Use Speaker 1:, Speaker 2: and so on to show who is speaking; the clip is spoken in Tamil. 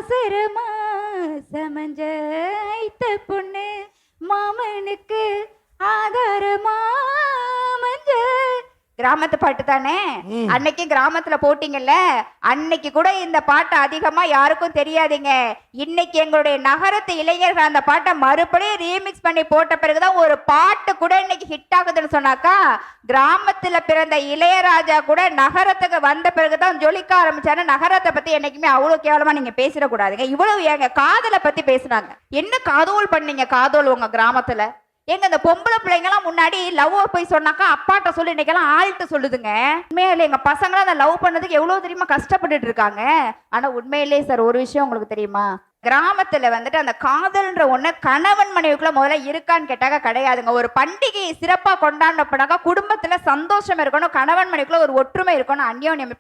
Speaker 1: அவசரமா சமஞ்ச ஐத்த பொண்ணு மாமனுக்கு ஆதாரமா மஞ்ச. கிராமத்து பாட்டு தானே, அன்னைக்கு கிராமத்துல போட்டீங்கல்ல, அன்னைக்கு கூட இந்த பாட்டு அதிகமா யாருக்கும் தெரியாதீங்க. இன்னைக்கு எங்களுடைய நகரத்து இளைஞர்கள் அந்த பாட்டை மறுபடியும் ரீமிக்ஸ் பண்ணி போட்ட பிறகுதான் ஒரு பாட்டு கூட இன்னைக்கு ஹிட் ஆகுதுன்னு சொன்னாக்கா, கிராமத்துல பிறந்த இளையராஜா கூட நகரத்துக்கு வந்த பிறகுதான் ஜொலிக்க ஆரம்பிச்சாரு. நகரத்தை பத்தி என்னைக்குமே அவ்வளவு கேவலமா நீங்க பேசிடக்கூடாதுங்க. இவ்வளவு எங்க காதலை பத்தி பேசுனாங்க. என்ன காதோல் பண்ணீங்க? காதோல் உங்க கிராமத்துல எங்க இந்த பொம்பளை பிள்ளைங்கலாம் முன்னாடி லவ் போய் சொன்னாக்கா அப்பாட்ட சொல்லி இன்னைக்கெல்லாம் ஆள்கிட்ட சொல்லுதுங்க. உண்மையிலே எங்க பசங்களாம் அந்த லவ் பண்ணதுக்கு எவ்வளவு தெரியுமா கஷ்டப்பட்டுட்டு இருக்காங்க. ஆனா உண்மையிலேயே சார் ஒரு விஷயம் உங்களுக்கு தெரியுமா, கிராமத்துல வந்துட்டு அந்த காதல்ன்ற ஒண்ணு கணவன் மனைவிக்குள்ள முதல்ல இருக்கான்னு கேட்டாக்க கிடையாதுங்க. ஒரு பண்டிகையை சிறப்பா கொண்டாடப்படாக்கா குடும்பத்துல சந்தோஷம் இருக்கணும், கணவன் மனைவிக்குள்ள ஒரு ஒற்றுமை இருக்கணும், அந்யோன்யம்.